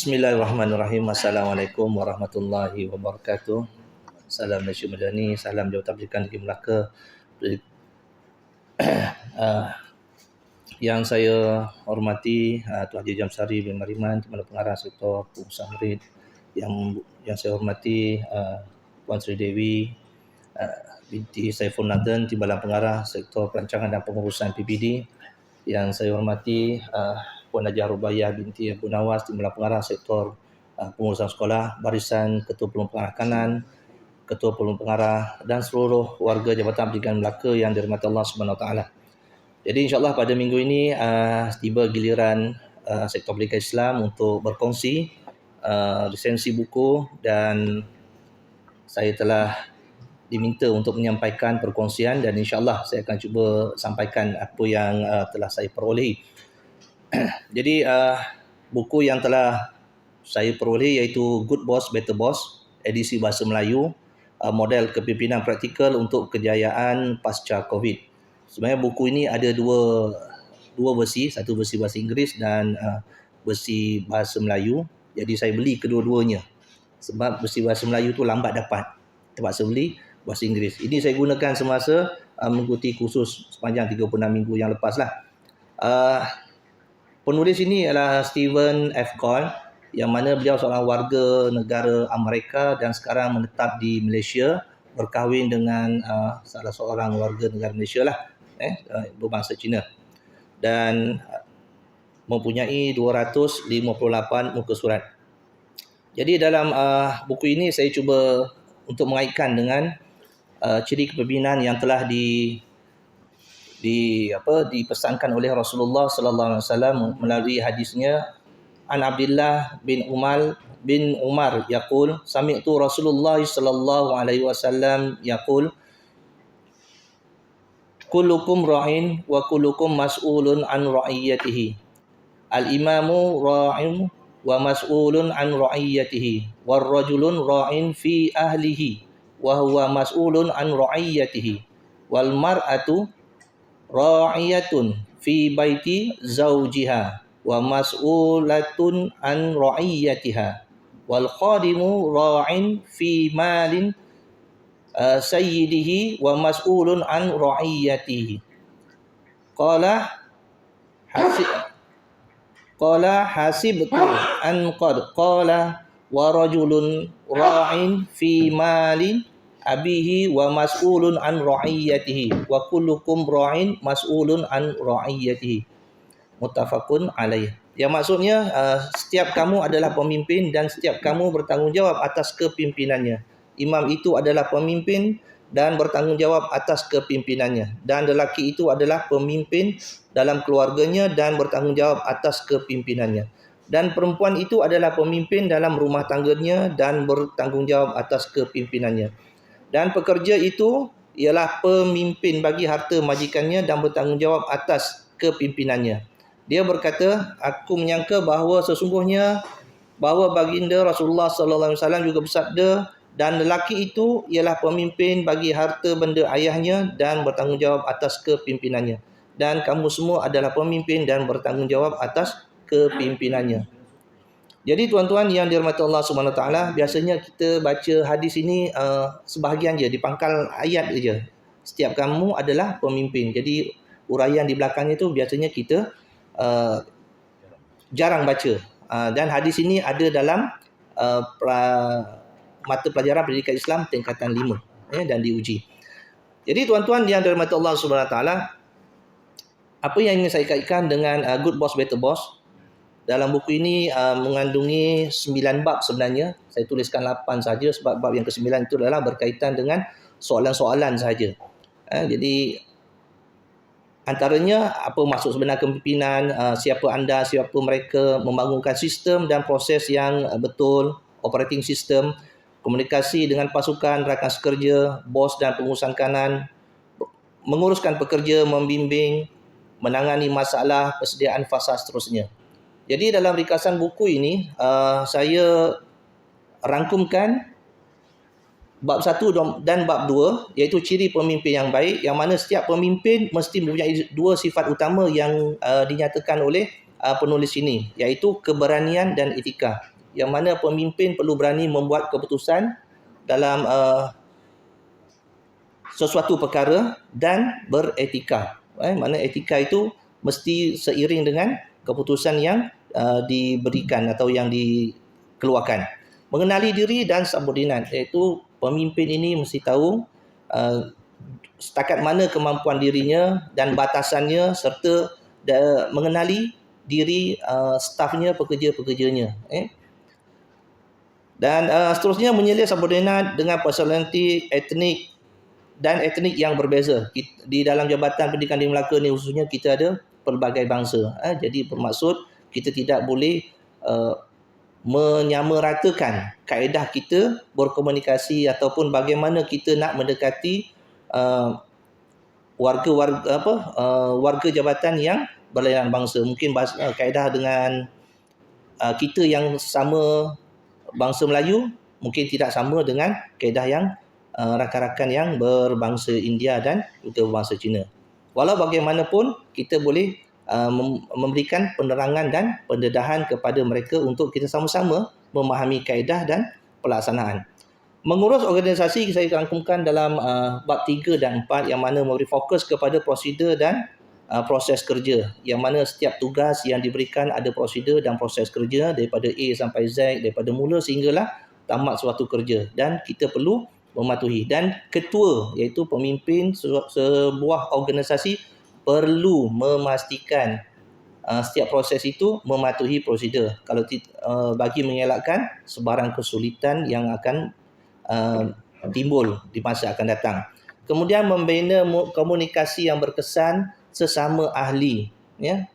Bismillahirrahmanirrahim. Assalamualaikum warahmatullahi wabarakatuh. Salam Malaysia Madani, salam Jawatan Pendidikan Negeri Melaka. Yang saya hormati Tuan Haji Jamsari bin Mariman, Kepala Pengarah Sektor Pengurusan Murid. Yang saya hormati Puan Sri Dewi binti Saiful Nathan, Timbalan Pengarah Sektor Perancangan dan Pengurusan PPD. Yang saya hormati Puan Najah Rubaiyah binti Abu Nawas, Timbalan Pengarah Sektor Pengurusan Sekolah, Barisan Ketua Peluang Pengarah Kanan, Ketua Peluang Pengarah dan seluruh warga Jabatan Pendidikan Melaka yang dirahmati Allah Subhanahu Wa Taala. Jadi insya-Allah pada minggu ini tiba giliran Sektor Pendidikan Islam untuk berkongsi resensi buku, dan saya telah diminta untuk menyampaikan perkongsian dan insya-Allah saya akan cuba sampaikan apa yang telah saya perolehi. Jadi buku yang telah saya peroleh iaitu Good Boss Better Boss, edisi bahasa Melayu, model kepimpinan praktikal untuk kejayaan pasca Covid. Sebenarnya buku ini ada dua versi, satu versi bahasa Inggeris dan versi bahasa Melayu. Jadi saya beli kedua-duanya sebab versi bahasa Melayu tu lambat dapat, terpaksa beli bahasa Inggeris. Ini saya gunakan semasa mengikuti kursus sepanjang 36 minggu yang lepas lah. Penulis ini adalah Stephen F. Cole, yang mana beliau seorang warga negara Amerika dan sekarang menetap di Malaysia, berkahwin dengan salah seorang warga negara Malaysia lah, berbangsa Cina, dan mempunyai 258 muka surat. Jadi dalam buku ini saya cuba untuk mengaitkan dengan ciri kepimpinan yang telah dipesankan oleh Rasulullah sallallahu alaihi wasallam melalui hadisnya, An Abdullah bin Umar yaqul sami'tu Rasulullah sallallahu alaihi wasallam yaqul kullukum ra'in wa kullukum mas'ulun an ra'iyatihi, al-imamu ra'in wa mas'ulun an ra'iyatihi, war rajulun ra'in fi ahlihi wa huwa mas'ulun an ra'iyatihi, wal mar'atu ra'iyatun fi baiti zawjiha wa mas'ulatun an ra'iyatiha, wal khadimu ra'in fi malin sayyidihi wa mas'ulun an ra'iyatihi. Qala hasibtu an qad qala wa rajulun ra'in fi malin abihi wa mas'ulun an ra'iyatihi wa kullukum ra'in mas'ulun an ra'iyatihi. Muttafaqun alaih. Yang maksudnya setiap kamu adalah pemimpin dan setiap kamu bertanggungjawab atas kepimpinannya. Imam itu adalah pemimpin dan bertanggungjawab atas kepimpinannya, dan lelaki itu adalah pemimpin dalam keluarganya dan bertanggungjawab atas kepimpinannya, dan perempuan itu adalah pemimpin dalam rumah tangganya dan bertanggungjawab atas kepimpinannya. Dan pekerja itu ialah pemimpin bagi harta majikannya dan bertanggungjawab atas kepimpinannya. Dia berkata, aku menyangka bahawa sesungguhnya bahawa baginda Rasulullah sallallahu alaihi wasallam juga bersabda, dan lelaki itu ialah pemimpin bagi harta benda ayahnya dan bertanggungjawab atas kepimpinannya. Dan kamu semua adalah pemimpin dan bertanggungjawab atas kepimpinannya. Jadi tuan-tuan yang dirahmati Allah Subhanahu Wa Taala, biasanya kita baca hadis ini sebahagian je, di pangkal ayat saja. Setiap kamu adalah pemimpin. Jadi uraian di belakangnya itu biasanya kita jarang baca. Dan hadis ini ada dalam mata pelajaran pendidikan Islam tingkatan 5 dan diuji. Jadi tuan-tuan yang dirahmati Allah Subhanahu Wa Taala, apa yang ingin saya kaitkan dengan Good Boss Better Boss? Dalam buku ini mengandungi 9 bab sebenarnya. Saya tuliskan 8 saja sebab bab yang ke-9 itu adalah berkaitan dengan soalan-soalan saja. Jadi antaranya apa maksud sebenar kepimpinan, siapa anda, siapa mereka, membangunkan sistem dan proses yang betul, operating system, komunikasi dengan pasukan, rakan sekerja, bos dan pengurusan kanan, menguruskan pekerja, membimbing, menangani masalah, persediaan fasa seterusnya. Jadi dalam ringkasan buku ini saya rangkumkan bab 1 dan bab 2, iaitu ciri pemimpin yang baik, yang mana setiap pemimpin mesti mempunyai 2 sifat utama yang dinyatakan oleh penulis ini, iaitu keberanian dan etika. yang mana pemimpin perlu berani membuat keputusan dalam sesuatu perkara dan beretika. Mana etika itu mesti seiring dengan keputusan yang diberikan atau yang dikeluarkan. Mengenali diri dan subordinat, iaitu pemimpin ini mesti tahu setakat mana kemampuan dirinya dan batasannya, serta mengenali diri stafnya, pekerja-pekerjanya. Dan seterusnya menyelir subordinat dengan personaliti, etnik dan etnik yang berbeza. Di dalam Jabatan Pendidikan di Melaka ni khususnya kita ada pelbagai bangsa. Jadi bermaksud kita tidak boleh menyamaratakan kaedah kita berkomunikasi ataupun bagaimana kita nak mendekati warga jabatan yang berlainan bangsa. Mungkin kaedah dengan kita yang sama bangsa Melayu mungkin tidak sama dengan kaedah yang rakan-rakan yang berbangsa India dan juga berbangsa Cina. Walau bagaimanapun, kita boleh memberikan penerangan dan pendedahan kepada mereka untuk kita sama-sama memahami kaedah dan pelaksanaan. Mengurus organisasi saya rangkumkan dalam bab 3 dan 4 yang mana memberi fokus kepada prosedur dan proses kerja. Yang mana setiap tugas yang diberikan ada prosedur dan proses kerja daripada A sampai Z, daripada mula sehinggalah tamat suatu kerja. Dan kita perlu mematuhi, dan ketua iaitu pemimpin sebuah organisasi perlu memastikan setiap proses itu mematuhi prosedur. Kalau bagi mengelakkan sebarang kesulitan yang akan timbul di masa akan datang. Kemudian membina komunikasi yang berkesan sesama ahli, ya.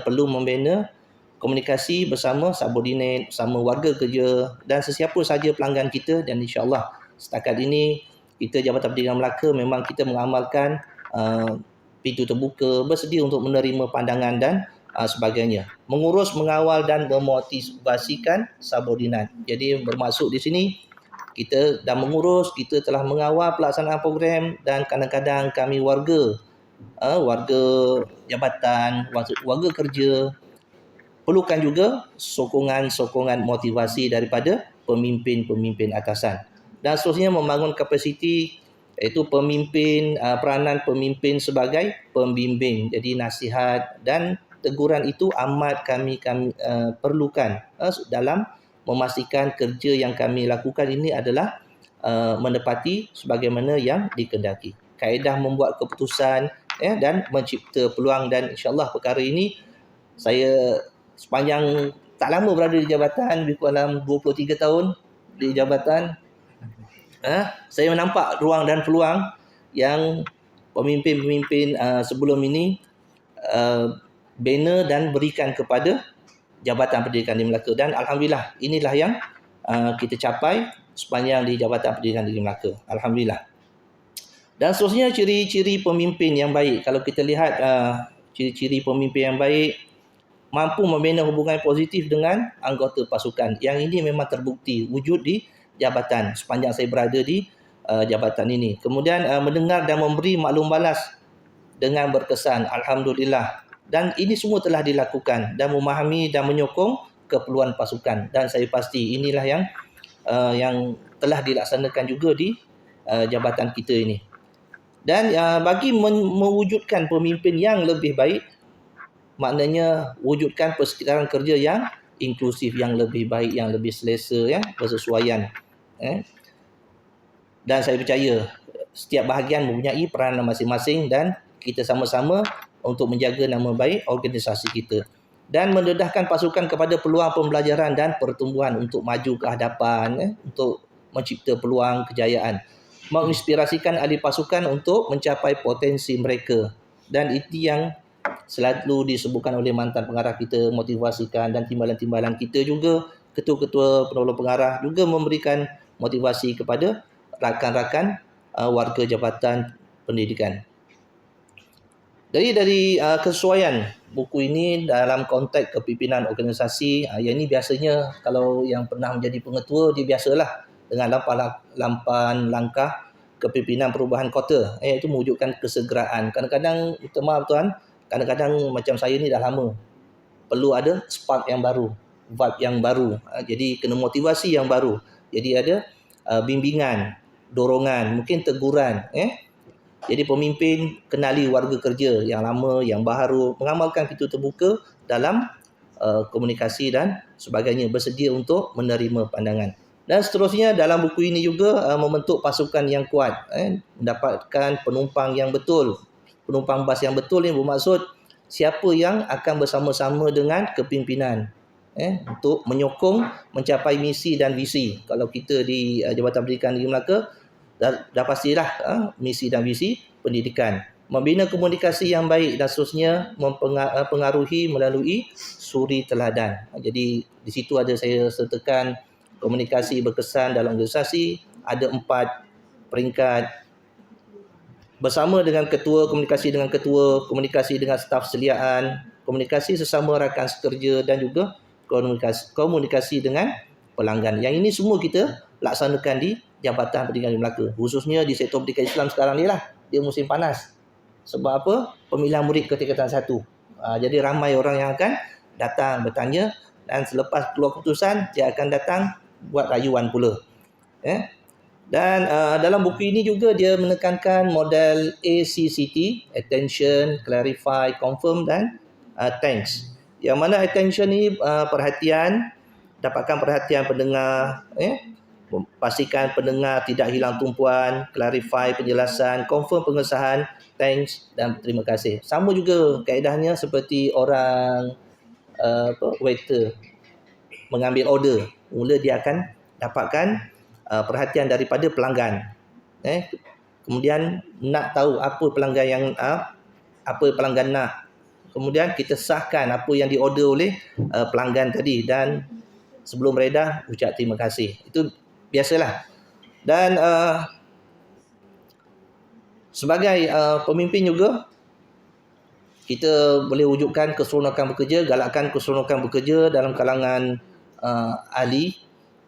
Perlu membina komunikasi bersama subordinate, bersama warga kerja dan sesiapa saja pelanggan kita. Dan insya-Allah setakat ini kita Jabatan Pendidikan Melaka memang kita mengamalkan pintu terbuka, bersedia untuk menerima pandangan dan sebagainya. Mengurus, mengawal dan memotivasikan subordinat. Jadi bermaksud di sini kita dah mengurus, kita telah mengawal pelaksanaan program, dan kadang-kadang kami warga jabatan, warga kerja perlukan juga sokongan motivasi daripada pemimpin-pemimpin atasan. Dan seterusnya membangun kapasiti, iaitu peranan pemimpin sebagai pembimbing. Jadi nasihat dan teguran itu amat kami perlukan dalam memastikan kerja yang kami lakukan ini adalah menepati sebagaimana yang dikehendaki. Kaedah membuat keputusan dan mencipta peluang, dan insya-Allah perkara ini saya sepanjang tak lama berada di jabatan, lebih kurang 23 tahun di jabatan, saya menampak ruang dan peluang yang pemimpin-pemimpin sebelum ini bina dan berikan kepada Jabatan Pendidikan di Melaka. Dan alhamdulillah inilah yang kita capai sepanjang di Jabatan Pendidikan di Melaka. Alhamdulillah. Dan seterusnya ciri-ciri pemimpin yang baik. Kalau kita lihat ciri-ciri pemimpin yang baik, mampu membina hubungan positif dengan anggota pasukan. Yang ini memang terbukti wujud di jabatan sepanjang saya berada di jabatan ini. Kemudian mendengar dan memberi maklum balas dengan berkesan. Alhamdulillah. Dan ini semua telah dilakukan dan memahami dan menyokong keperluan pasukan. Dan saya pasti inilah yang telah dilaksanakan juga di jabatan kita ini. Dan bagi mewujudkan pemimpin yang lebih baik, maknanya wujudkan persekitaran kerja yang inklusif, yang lebih baik, yang lebih selesa, bersesuaian. Dan saya percaya setiap bahagian mempunyai peranan masing-masing dan kita sama-sama untuk menjaga nama baik organisasi kita. Dan mendedahkan pasukan kepada peluang pembelajaran dan pertumbuhan untuk maju ke hadapan, untuk mencipta peluang kejayaan. Menginspirasikan ahli pasukan untuk mencapai potensi mereka. Dan itu yang selalu disebutkan oleh mantan pengarah kita, motivasikan, dan timbalan-timbalan kita juga, ketua-ketua penolong pengarah juga memberikan motivasi kepada rakan-rakan warga Jabatan Pendidikan. Dari kesesuaian buku ini dalam konteks kepimpinan organisasi, yang ini biasanya kalau yang pernah menjadi pengetua, dia biasalah dengan lapan langkah kepimpinan perubahan kota, iaitu mewujudkan kesegeraan. Kadang-kadang, maaf tuan, kadang-kadang macam saya ni dah lama, perlu ada spark yang baru. vibe yang baru. Jadi kena motivasi yang baru. Jadi ada bimbingan, dorongan, mungkin teguran. Jadi pemimpin kenali warga kerja yang lama, yang baru, mengamalkan pintu terbuka dalam komunikasi dan sebagainya, bersedia untuk menerima pandangan. Dan seterusnya dalam buku ini juga membentuk pasukan yang kuat, mendapatkan penumpang yang betul. Penumpang bas yang betul ini bermaksud siapa yang akan bersama-sama dengan kepimpinan untuk menyokong mencapai misi dan visi. Kalau kita di Jabatan Pendidikan Negeri Melaka, dah pastilah misi dan visi pendidikan. Membina komunikasi yang baik dan seterusnya, mempengaruhi melalui suri teladan. Jadi di situ ada saya sertakan komunikasi berkesan dalam organisasi, ada 4 peringkat. Bersama dengan ketua, komunikasi dengan ketua, komunikasi dengan staf seliaan, komunikasi sesama rakan sekerja dan juga komunikasi dengan pelanggan. Yang ini semua kita laksanakan di Jabatan Pendidikan Negeri Melaka, khususnya di sektor pendidikan Islam sekarang ni lah. Dia musim panas. Sebab apa? Pemilihan murid ke tingkatan 1. Jadi ramai orang yang akan datang bertanya, dan selepas keluar keputusan dia akan datang buat rayuan pula. Dan dalam buku ini juga dia menekankan model ACCT, Attention, Clarify, Confirm dan Thanks. Yang mana attention ni perhatian, dapatkan perhatian pendengar, pastikan pendengar tidak hilang tumpuan, clarify penjelasan, confirm pengesahan, thanks dan terima kasih. Sama juga kaedahnya seperti orang waiter mengambil order. Mula dia akan dapatkan perhatian daripada pelanggan. Kemudian nak tahu apa pelanggan nak. Kemudian kita sahkan apa yang diorder oleh pelanggan tadi, dan sebelum beredar ucap terima kasih. Itu biasalah. Dan sebagai pemimpin juga, kita boleh wujudkan keseronokan bekerja, galakkan keseronokan bekerja dalam kalangan ahli.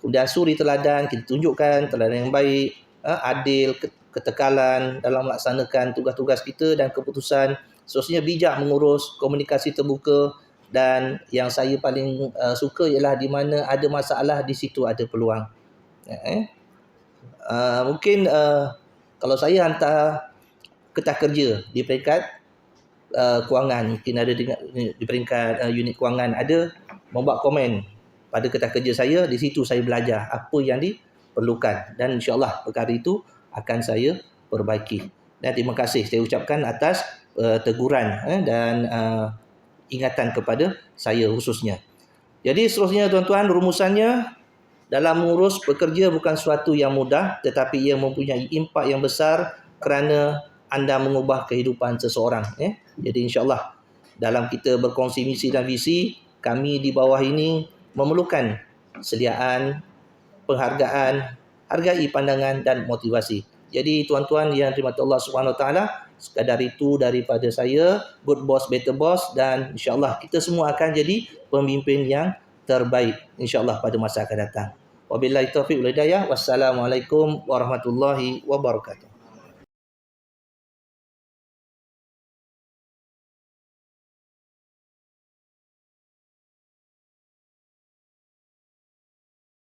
Kemudian suri teladan, kita tunjukkan teladan yang baik, adil, ketekalan dalam melaksanakan tugas-tugas kita dan keputusan. Seterusnya bijak mengurus, komunikasi terbuka, dan yang saya paling suka ialah di mana ada masalah, di situ ada peluang. Mungkin kalau saya hantar ketah kerja di peringkat kewangan, mungkin ada di peringkat unit kewangan, ada membuat komen pada ketah kerja saya, di situ saya belajar apa yang diperlukan, dan insya-Allah perkara itu akan saya perbaiki. Dan terima kasih saya ucapkan atas teguran dan ingatan kepada saya khususnya. Jadi seterusnya tuan-tuan, rumusannya, dalam mengurus pekerja bukan suatu yang mudah, tetapi ia mempunyai impak yang besar kerana anda mengubah kehidupan seseorang. Jadi insya-Allah dalam kita berkongsi misi dan visi, kami di bawah ini memerlukan seliaan, penghargaan, hargai pandangan dan motivasi. Jadi tuan-tuan yang dirahmati Allah Subhanahu Wa Taala, sekadar itu daripada saya, good boss better boss, dan insya-Allah kita semua akan jadi pemimpin yang terbaik insya-Allah pada masa akan datang. Wabillahi taufiq wal hidayah. Wassalamualaikum warahmatullahi wabarakatuh.